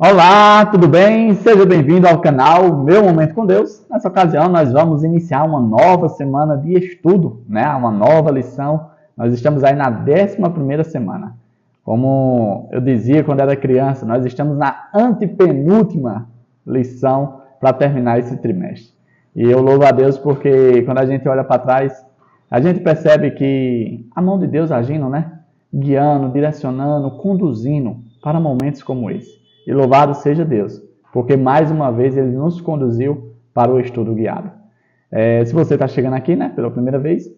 Olá, tudo bem? Seja bem-vindo ao canal Meu Momento com Deus. Nessa ocasião, nós vamos iniciar uma nova semana de estudo, uma nova lição. Nós estamos aí na 11ª semana. Como eu dizia quando era criança, nós estamos na antepenúltima lição para terminar esse trimestre. E eu louvo a Deus porque quando a gente olha para trás, a gente percebe que a mão de Deus agindo, guiando, direcionando, conduzindo para momentos como esse. E louvado seja Deus, porque mais uma vez Ele nos conduziu para o estudo guiado. Se você está chegando aqui pela primeira vez,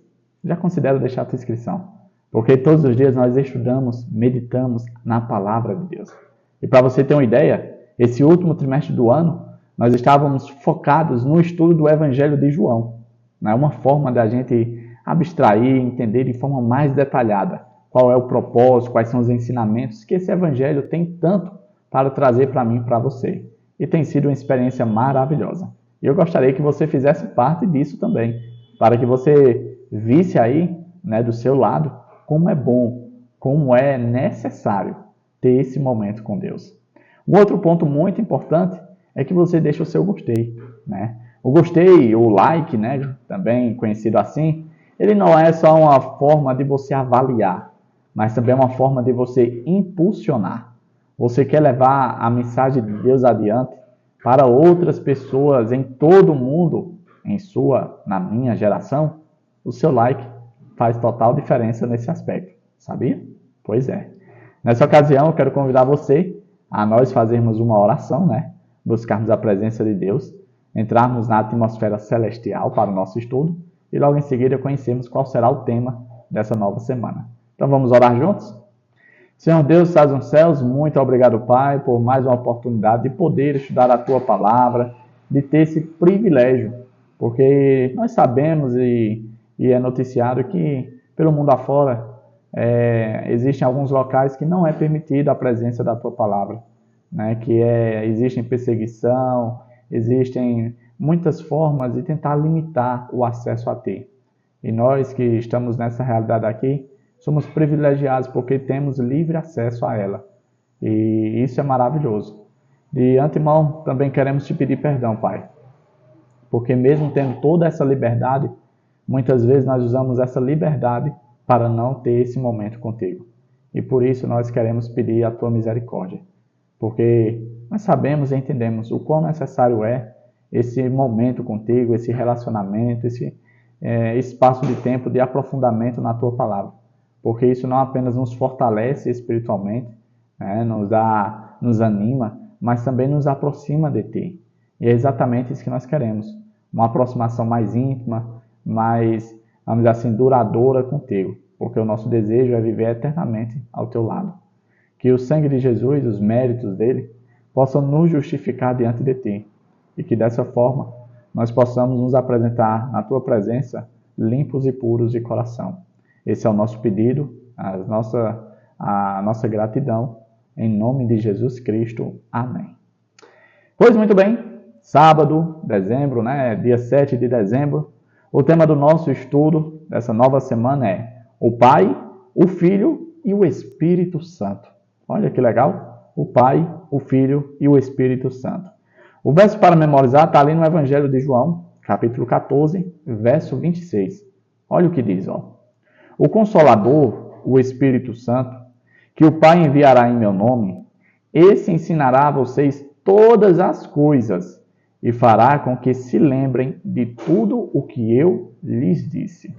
já considera deixar a sua inscrição. Porque todos os dias nós estudamos, meditamos na palavra de Deus. E para você ter uma ideia, esse último trimestre do ano, nós estávamos focados no estudo do Evangelho de João. Uma forma da gente abstrair, entender de forma mais detalhada qual é o propósito, quais são os ensinamentos que esse Evangelho tem tanto para trazer para mim e para você. E tem sido uma experiência maravilhosa. E eu gostaria que você fizesse parte disso também, para que você visse aí, do seu lado, como é bom, como é necessário ter esse momento com Deus. Um outro ponto muito importante é que você deixe o seu gostei, O gostei, o like, também conhecido assim, ele não é só uma forma de você avaliar, mas também é uma forma de você impulsionar. Você quer levar a mensagem de Deus adiante para outras pessoas em todo o mundo, na minha geração? O seu like faz total diferença nesse aspecto, sabia? Pois é. Nessa ocasião, eu quero convidar você a nós fazermos uma oração, Buscarmos a presença de Deus, entrarmos na atmosfera celestial para o nosso estudo e logo em seguida conhecermos qual será o tema dessa nova semana. Então vamos orar juntos? Senhor Deus, estás nos céus, muito obrigado, Pai, por mais uma oportunidade de poder estudar a Tua Palavra, de ter esse privilégio, porque nós sabemos e é noticiado que pelo mundo afora existem alguns locais que não é permitida a presença da Tua Palavra, existem perseguição, existem muitas formas de tentar limitar o acesso a Ti. E nós que estamos nessa realidade aqui, somos privilegiados porque temos livre acesso a ela. E isso é maravilhoso. De antemão, também queremos te pedir perdão, Pai. Porque mesmo tendo toda essa liberdade, muitas vezes nós usamos essa liberdade para não ter esse momento contigo. E por isso nós queremos pedir a tua misericórdia. Porque nós sabemos e entendemos o quão necessário é esse momento contigo, esse relacionamento, esse espaço de tempo de aprofundamento na tua palavra. Porque isso não apenas nos fortalece espiritualmente, nos anima, mas também nos aproxima de Ti. E é exatamente isso que nós queremos. Uma aproximação mais íntima, mais, vamos dizer assim, duradoura contigo. Porque o nosso desejo é viver eternamente ao Teu lado. Que o sangue de Jesus, os méritos dele, possam nos justificar diante de Ti. E que dessa forma nós possamos nos apresentar na Tua presença limpos e puros de coração. Esse é o nosso pedido, a nossa gratidão, em nome de Jesus Cristo. Amém. Pois muito bem, sábado, dezembro, dia 7 de dezembro, o tema do nosso estudo dessa nova semana é o Pai, o Filho e o Espírito Santo. Olha que legal, o Pai, o Filho e o Espírito Santo. O verso para memorizar está ali no Evangelho de João, capítulo 14, verso 26. Olha o que diz, O Consolador, o Espírito Santo, que o Pai enviará em meu nome, esse ensinará a vocês todas as coisas e fará com que se lembrem de tudo o que eu lhes disse.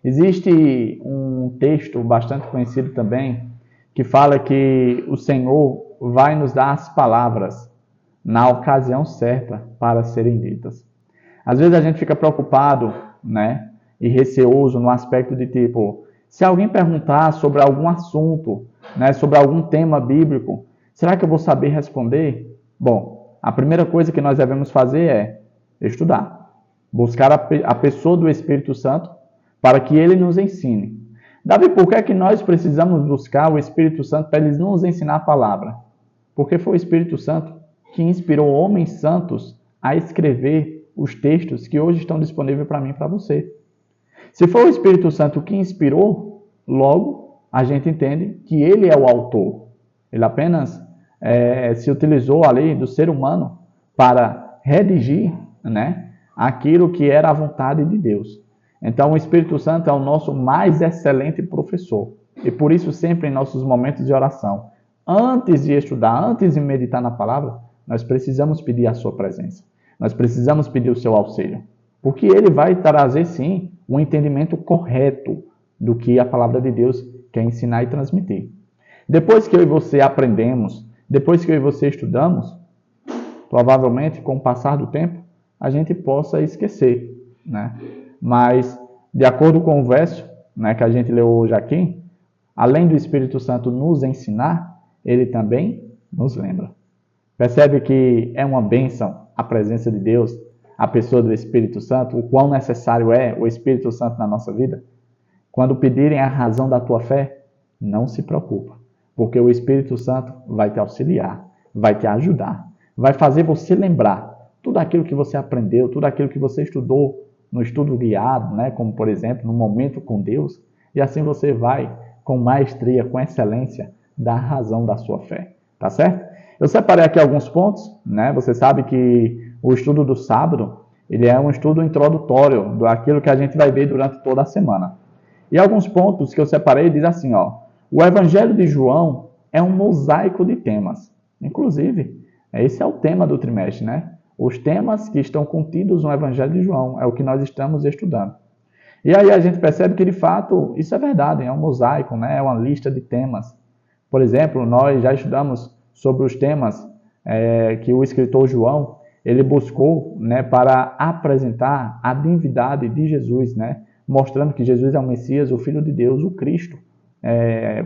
Existe um texto bastante conhecido também que fala que o Senhor vai nos dar as palavras na ocasião certa para serem ditas. Às vezes a gente fica preocupado, e receoso no aspecto de tipo, se alguém perguntar sobre algum assunto, sobre algum tema bíblico, será que eu vou saber responder? Bom, a primeira coisa que nós devemos fazer é estudar, buscar a pessoa do Espírito Santo para que ele nos ensine. Davi, por que é que nós precisamos buscar o Espírito Santo para ele nos ensinar a palavra? Porque foi o Espírito Santo que inspirou homens santos a escrever os textos que hoje estão disponíveis para mim e para você. Se for o Espírito Santo que inspirou, logo a gente entende que ele é o autor. Ele apenas se utilizou ali do ser humano para redigir, né, aquilo que era a vontade de Deus. Então, o Espírito Santo é o nosso mais excelente professor. E por isso, sempre em nossos momentos de oração, antes de estudar, antes de meditar na palavra, nós precisamos pedir a sua presença. Nós precisamos pedir o seu auxílio. Porque ele vai trazer, sim, o entendimento correto do que a palavra de Deus quer ensinar e transmitir. Depois que eu e você aprendemos, depois que eu e você estudamos, provavelmente, com o passar do tempo, a gente possa esquecer, né? Mas, de acordo com o verso, né, que a gente leu hoje aqui, além do Espírito Santo nos ensinar, ele também nos lembra. Percebe que é uma bênção a presença de Deus, a pessoa do Espírito Santo, o quão necessário é o Espírito Santo na nossa vida? Quando pedirem a razão da tua fé, não se preocupa, porque o Espírito Santo vai te auxiliar, vai te ajudar, vai fazer você lembrar tudo aquilo que você aprendeu, tudo aquilo que você estudou no estudo guiado, né? Como, por exemplo, no momento com Deus, e assim você vai, com maestria, com excelência, dar a razão da sua fé. Tá certo? Eu separei aqui alguns pontos, né? Você sabe que o estudo do sábado, ele é um estudo introdutório daquilo que a gente vai ver durante toda a semana. E alguns pontos que eu separei diz assim, ó, o Evangelho de João é um mosaico de temas. Inclusive, esse é o tema do trimestre, né? Os temas que estão contidos no Evangelho de João, é o que nós estamos estudando. E aí a gente percebe que, de fato, isso é verdade, é um mosaico, né? É uma lista de temas. Por exemplo, nós já estudamos sobre os temas que o escritor João, ele buscou, né, para apresentar a divindade de Jesus, né? Mostrando que Jesus é o Messias, o Filho de Deus, o Cristo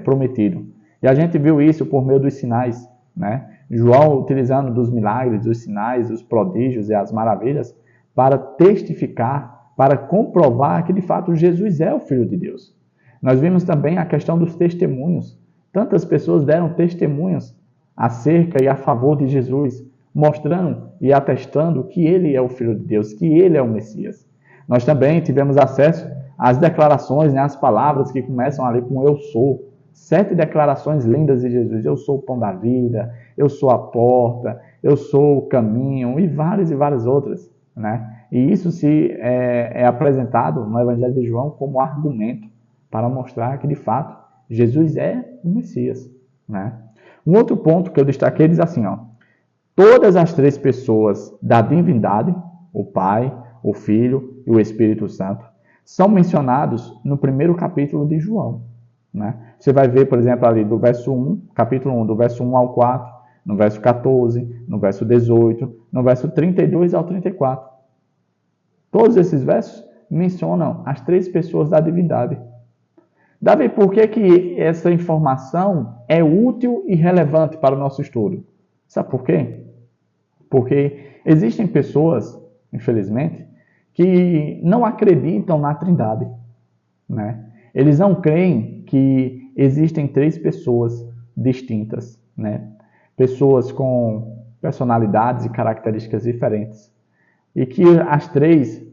prometido. E a gente viu isso por meio dos sinais, né? João utilizando dos milagres, dos sinais, os prodígios e as maravilhas para testificar, para comprovar que de fato Jesus é o Filho de Deus. Nós vimos também a questão dos testemunhos. Tantas pessoas deram testemunhos acerca e a favor de Jesus, mostrando e atestando que ele é o Filho de Deus, que ele é o Messias. Nós também tivemos acesso às declarações, né, às palavras que começam ali com eu sou. 7 declarações lindas de Jesus. Eu sou o pão da vida, eu sou a porta, eu sou o caminho e várias outras, né? E isso é apresentado no Evangelho de João como argumento para mostrar que, de fato, Jesus é o Messias, né? Um outro ponto que eu destaquei diz assim, ó, todas as 3 pessoas da divindade, o Pai, o Filho e o Espírito Santo, são mencionados no primeiro capítulo de João, né? Você vai ver, por exemplo, ali do verso 1, capítulo 1, do verso 1 ao 4, no verso 14, no verso 18, no verso 32 ao 34. Todos esses versos mencionam as 3 pessoas da divindade. Davi, por que essa informação é útil e relevante para o nosso estudo? Sabe por quê? Porque existem pessoas, infelizmente, que não acreditam na Trindade, né? Eles não creem que existem 3 pessoas distintas, né? Pessoas com personalidades e características diferentes. E que as 3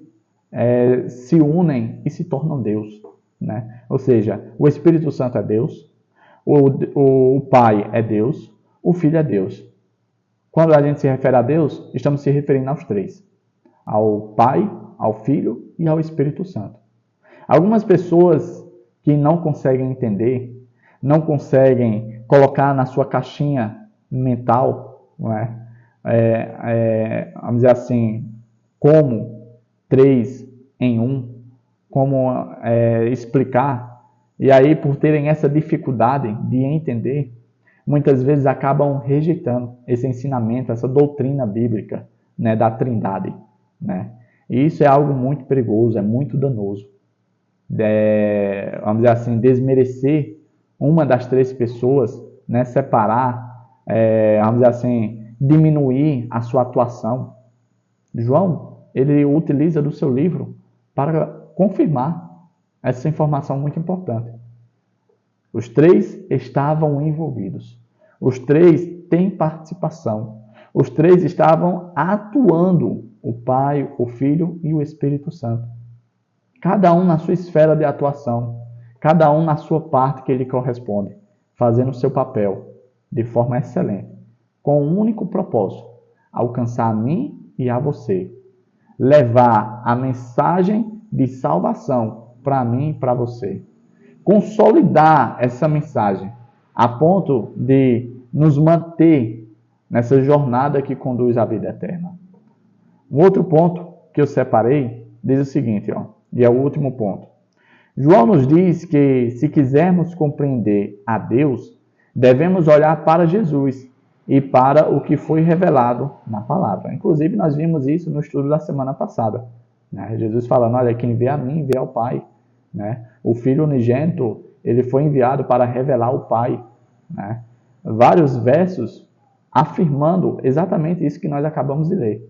se unem e se tornam Deus, né? Ou seja, o Espírito Santo é Deus, o Pai é Deus, o Filho é Deus. Quando a gente se refere a Deus, estamos se referindo aos 3. Ao Pai, ao Filho e ao Espírito Santo. Algumas pessoas que não conseguem entender, não conseguem colocar na sua caixinha mental, né? Vamos dizer assim, como 3 em 1, como explicar, e aí por terem essa dificuldade de entender, muitas vezes acabam rejeitando esse ensinamento, essa doutrina bíblica, né, da Trindade, né? E isso é algo muito perigoso, é muito danoso. Vamos dizer assim, desmerecer uma das 3 pessoas, né, separar, vamos dizer assim, diminuir a sua atuação. João, ele utiliza do seu livro para confirmar essa informação muito importante. Os 3 estavam envolvidos. Os 3 têm participação. Os 3 estavam atuando, o Pai, o Filho e o Espírito Santo. Cada um na sua esfera de atuação, cada um na sua parte que ele corresponde, fazendo o seu papel de forma excelente. com um único propósito: alcançar a mim e a você. Levar a mensagem de salvação para mim e para você. Consolidar essa mensagem a ponto de nos manter nessa jornada que conduz à vida eterna. Um outro ponto que eu separei diz o seguinte, e é o último ponto. João nos diz que se quisermos compreender a Deus, devemos olhar para Jesus e para o que foi revelado na palavra. Inclusive, nós vimos isso no estudo da semana passada. Né? Jesus falando, olha, quem vê a mim, vê ao Pai. Né? O Filho unigênito, ele foi enviado para revelar o Pai. Né? Vários versos afirmando exatamente isso que nós acabamos de ler.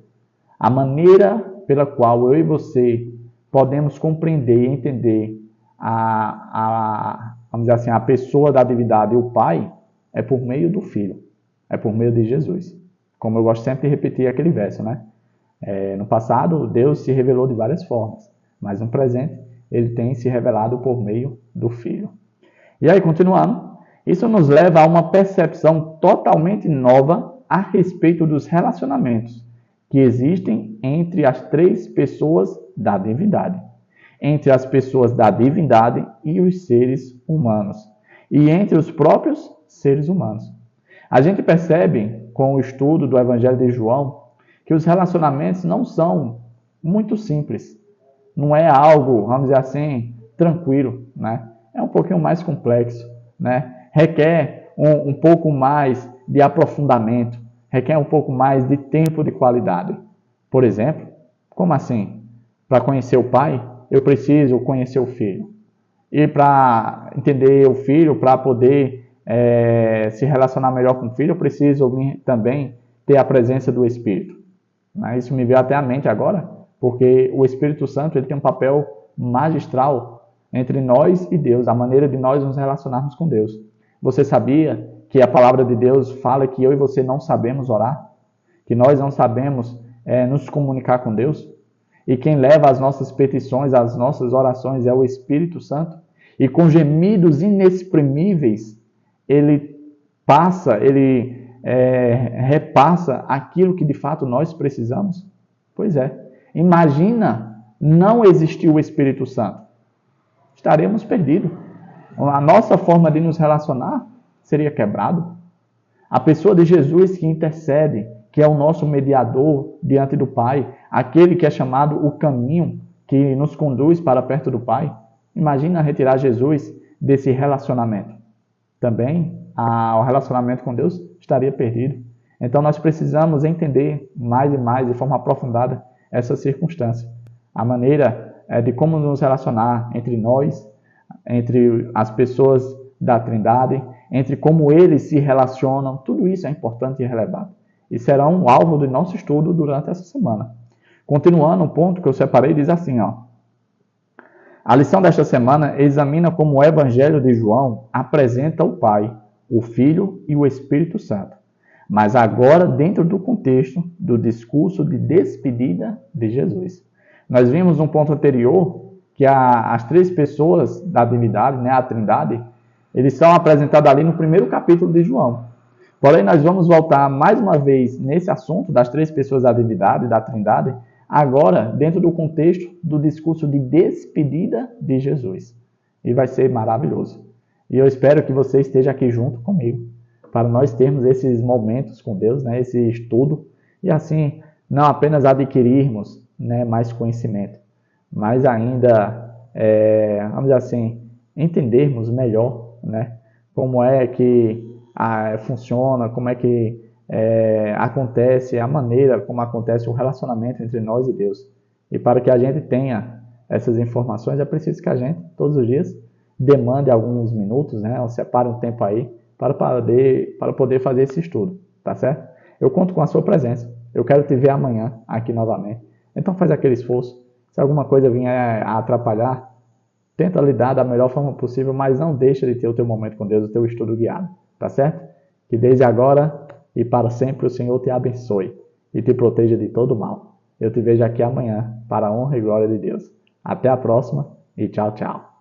A maneira pela qual eu e você podemos compreender e entender vamos dizer assim, a pessoa da divindade e o Pai é por meio do Filho, é por meio de Jesus. Como eu gosto sempre de repetir aquele verso, né? No passado, Deus se revelou de várias formas, mas no presente, ele tem se revelado por meio do Filho. E aí, continuando, isso nos leva a uma percepção totalmente nova a respeito dos relacionamentos que existem entre as três pessoas da divindade. Entre as pessoas da divindade e os seres humanos. E entre os próprios seres humanos. A gente percebe, com o estudo do Evangelho de João, que os relacionamentos não são muito simples. Não é algo, vamos dizer assim, tranquilo, né? É um pouquinho mais complexo, né? Requer um pouco mais de aprofundamento, requer um pouco mais de tempo de qualidade. Por exemplo, como assim? Para conhecer o Pai, eu preciso conhecer o Filho. E para entender o Filho, para poder se relacionar melhor com o Filho, eu preciso também ter a presença do Espírito. Isso me veio até à mente agora, porque o Espírito Santo ele tem um papel magistral entre nós e Deus, a maneira de nós nos relacionarmos com Deus. Você sabia que a palavra de Deus fala que eu e você não sabemos orar? Que nós não sabemos nos comunicar com Deus? E quem leva as nossas petições, as nossas orações é o Espírito Santo. E com gemidos inexprimíveis, ele repassa aquilo que de fato nós precisamos. Pois é. Imagina não existir o Espírito Santo. Estaremos perdidos. A nossa forma de nos relacionar seria quebrado. A pessoa de Jesus que intercede, que é o nosso mediador diante do Pai, aquele que é chamado o caminho que nos conduz para perto do Pai. Imagina retirar Jesus desse relacionamento. Também o relacionamento com Deus estaria perdido. Então nós precisamos entender mais e mais, de forma aprofundada, essa circunstância. A maneira de como nos relacionar entre nós, entre as pessoas da Trindade, entre como eles se relacionam, tudo isso é importante e relevante. E será um alvo do nosso estudo durante essa semana. Continuando, o ponto que eu separei diz assim, a lição desta semana examina como o Evangelho de João apresenta o Pai, o Filho e o Espírito Santo. Mas agora dentro do contexto do discurso de despedida de Jesus. Nós vimos no ponto anterior que as três pessoas da divindade, a Trindade, eles são apresentados ali no primeiro capítulo de João. Porém, nós vamos voltar mais uma vez nesse assunto das três pessoas da divindade, da Trindade, agora dentro do contexto do discurso de despedida de Jesus. E vai ser maravilhoso. E eu espero que você esteja aqui junto comigo, para nós termos esses momentos com Deus, esse estudo, e assim, não apenas adquirirmos mais conhecimento, mas ainda, vamos dizer assim, entendermos melhor como é que funciona, como é que acontece, a maneira como acontece o relacionamento entre nós e Deus. E para que a gente tenha essas informações, é preciso que a gente, todos os dias, demande alguns minutos, ou separe um tempo aí, para poder fazer esse estudo, tá certo? Eu conto com a sua presença. Eu quero te ver amanhã aqui novamente. Então faz aquele esforço. Se alguma coisa vier a atrapalhar, tenta lidar da melhor forma possível, mas não deixa de ter o teu momento com Deus, o teu estudo guiado, tá certo? Que desde agora e para sempre o Senhor te abençoe e te proteja de todo mal. Eu te vejo aqui amanhã para a honra e glória de Deus. Até a próxima e tchau, tchau.